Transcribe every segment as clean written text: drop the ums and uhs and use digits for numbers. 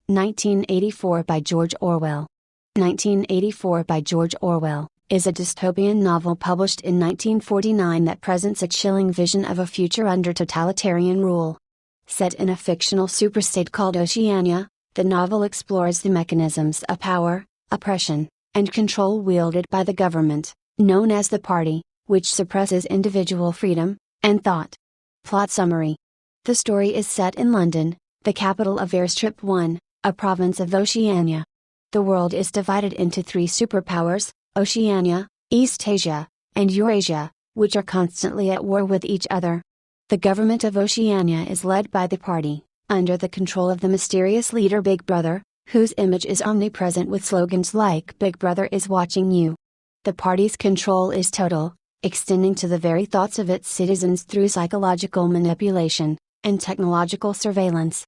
1984 by George Orwell. 1984 by George Orwell is a dystopian novel published in 1949 that presents a chilling vision of a future under totalitarian rule. Set in a fictional superstate called Oceania, the novel explores the mechanisms of power, oppression, and control wielded by the government, known as the Party, which suppresses individual freedom and thought. Plot summary. The story is set in London, the capital of Airstrip 1, a province of Oceania. The world is divided into three superpowers, Oceania, Eastasia, and Eurasia, which are constantly at war with each other. The government of Oceania is led by the Party, under the control of the mysterious leader Big Brother, whose image is omnipresent with slogans like "Big Brother is watching you." The Party's control is total, extending to the very thoughts of its citizens through psychological manipulation and technological surveillance.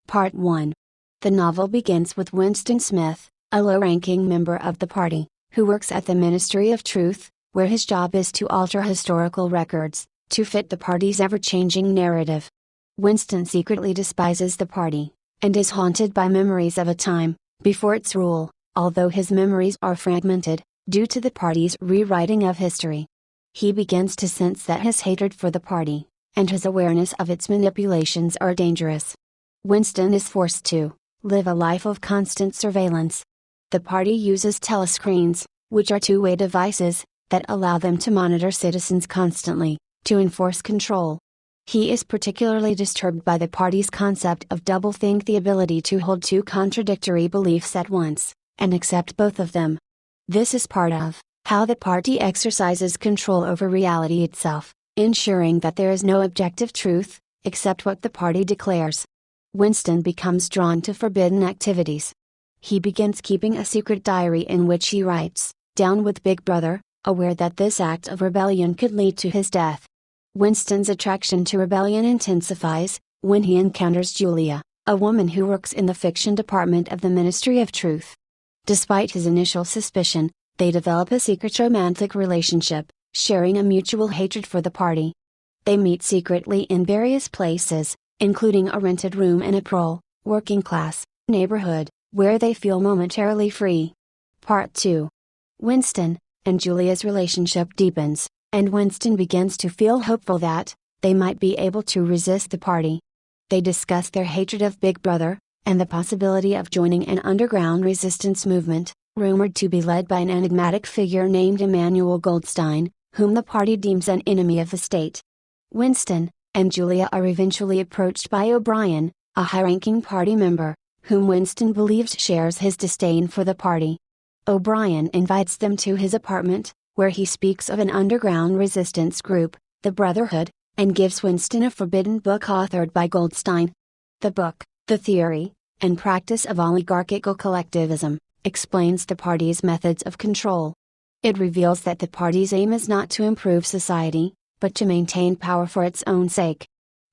Part 1. The novel begins with Winston Smith, a low-ranking member of the Party, who works at the Ministry of Truth, where his job is to alter historical records, to fit the Party's ever-changing narrative. Winston secretly despises the Party, and is haunted by memories of a time before its rule, although his memories are fragmented, due to the Party's rewriting of history. He begins to sense that his hatred for the Party, and his awareness of its manipulations are dangerous. Winston is forced to live a life of constant surveillance. The Party uses telescreens, which are two-way devices, that allow them to monitor citizens constantly, to enforce control. He is particularly disturbed by the Party's concept of doublethink, the ability to hold two contradictory beliefs at once, and accept both of them. This is part of how the Party exercises control over reality itself, ensuring that there is no objective truth, except what the Party declares. Winston becomes drawn to forbidden activities. He begins keeping a secret diary in which he writes, "Down with Big Brother," aware that this act of rebellion could lead to his death. Winston's attraction to rebellion intensifies when he encounters Julia, a woman who works in the fiction department of the Ministry of Truth. Despite his initial suspicion, they develop a secret romantic relationship, sharing a mutual hatred for the Party. They meet secretly in various places, including a rented room in a working-class neighborhood, where they feel momentarily free. Part 2. Winston and Julia's relationship deepens, and Winston begins to feel hopeful that they might be able to resist the Party. They discuss their hatred of Big Brother, and the possibility of joining an underground resistance movement, rumored to be led by an enigmatic figure named Emmanuel Goldstein, whom the Party deems an enemy of the state. Winston and Julia are eventually approached by O'Brien, a high-ranking Party member, whom Winston believes shares his disdain for the Party. O'Brien invites them to his apartment, where he speaks of an underground resistance group, the Brotherhood, and gives Winston a forbidden book authored by Goldstein. The book, "The Theory and Practice of Oligarchical Collectivism," explains the Party's methods of control. It reveals that the Party's aim is not to improve society, but to maintain power for its own sake.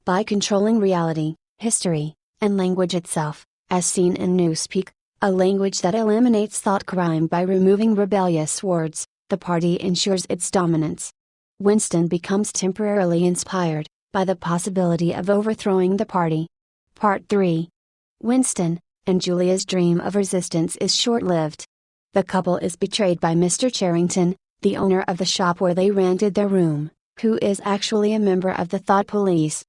By controlling reality, history, and language itself, as seen in Newspeak, a language that eliminates thought crime by removing rebellious words, the Party ensures its dominance. Winston becomes temporarily inspired by the possibility of overthrowing the Party. Part 3. Winston and Julia's dream of resistance is short-lived. The couple is betrayed by Mr. Charrington, the owner of the shop where they rented their room, who is actually a member of the Thought Police.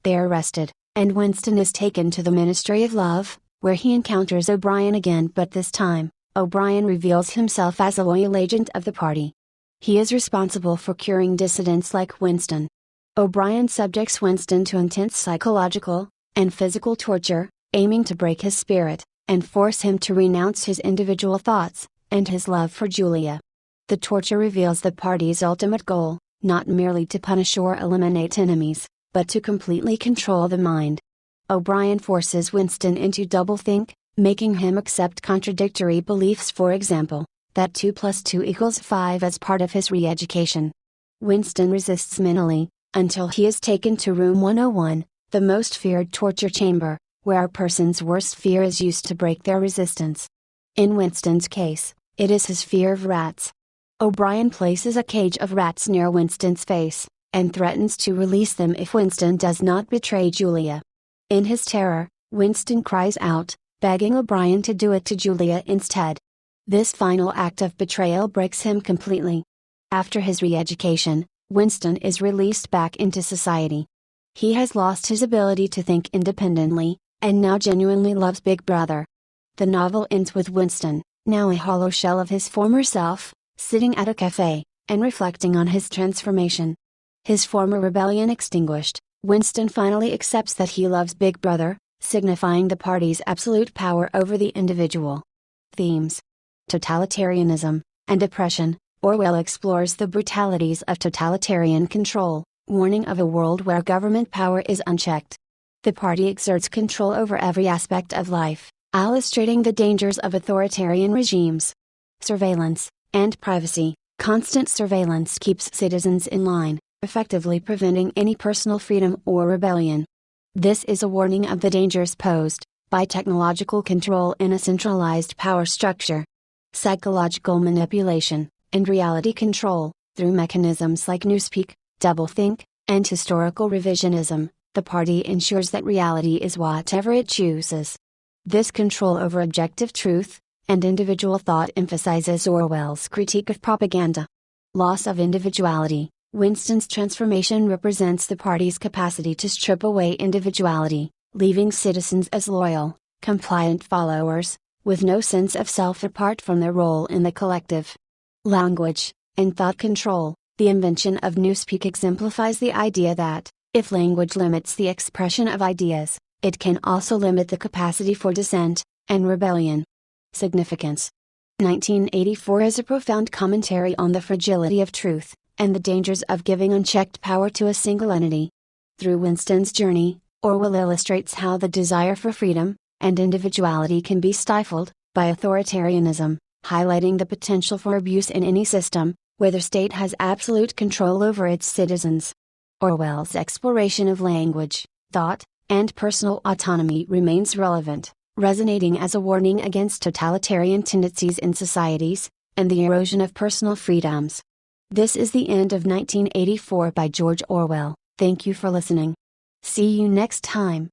They are arrested, and Winston is taken to the Ministry of Love, where he encounters O'Brien again, but this time, O'Brien reveals himself as a loyal agent of the Party. He is responsible for curing dissidents like Winston. O'Brien subjects Winston to intense psychological and physical torture, aiming to break his spirit, and force him to renounce his individual thoughts, and his love for Julia. The torture reveals the Party's ultimate goal, not merely to punish or eliminate enemies, but to completely control the mind. O'Brien forces Winston into doublethink, making him accept contradictory beliefs, for example, that 2 + 2 = 5 as part of his re-education. Winston resists mentally, until he is taken to room 101, the most feared torture chamber, where a person's worst fear is used to break their resistance. In Winston's case, it is his fear of rats. O'Brien places a cage of rats near Winston's face, and threatens to release them if Winston does not betray Julia. In his terror, Winston cries out, begging O'Brien to do it to Julia instead. This final act of betrayal breaks him completely. After his re-education, Winston is released back into society. He has lost his ability to think independently, and now genuinely loves Big Brother. The novel ends with Winston, now a hollow shell of his former self, sitting at a cafe, and reflecting on his transformation. His former rebellion extinguished, Winston finally accepts that he loves Big Brother, signifying the party's absolute power over the individual. Themes: totalitarianism and oppression. Orwell explores the brutalities of totalitarian control, warning of a world where government power is unchecked. The party exerts control over every aspect of life, illustrating the dangers of authoritarian regimes. Surveillance and privacy. Constant surveillance keeps citizens in line, effectively preventing any personal freedom or rebellion. This is a warning of the dangers posed by technological control in a centralized power structure. Psychological manipulation and reality control. Through mechanisms like newspeak, doublethink, and historical revisionism, the party ensures that reality is whatever it chooses. This control over objective truth and individual thought emphasizes Orwell's critique of propaganda. Loss of individuality. Winston's transformation represents the party's capacity to strip away individuality, leaving citizens as loyal, compliant followers, with no sense of self apart from their role in the collective. Language and thought control. The invention of newspeak exemplifies the idea that, if language limits the expression of ideas, it can also limit the capacity for dissent and rebellion. Significance. 1984 is a profound commentary on the fragility of truth, and the dangers of giving unchecked power to a single entity. Through Winston's journey, Orwell illustrates how the desire for freedom and individuality can be stifled by authoritarianism, highlighting the potential for abuse in any system, where the state has absolute control over its citizens. Orwell's exploration of language, thought, and personal autonomy remains relevant, resonating as a warning against totalitarian tendencies in societies, and the erosion of personal freedoms. This is the end of 1984 by George Orwell. Thank you for listening. See you next time.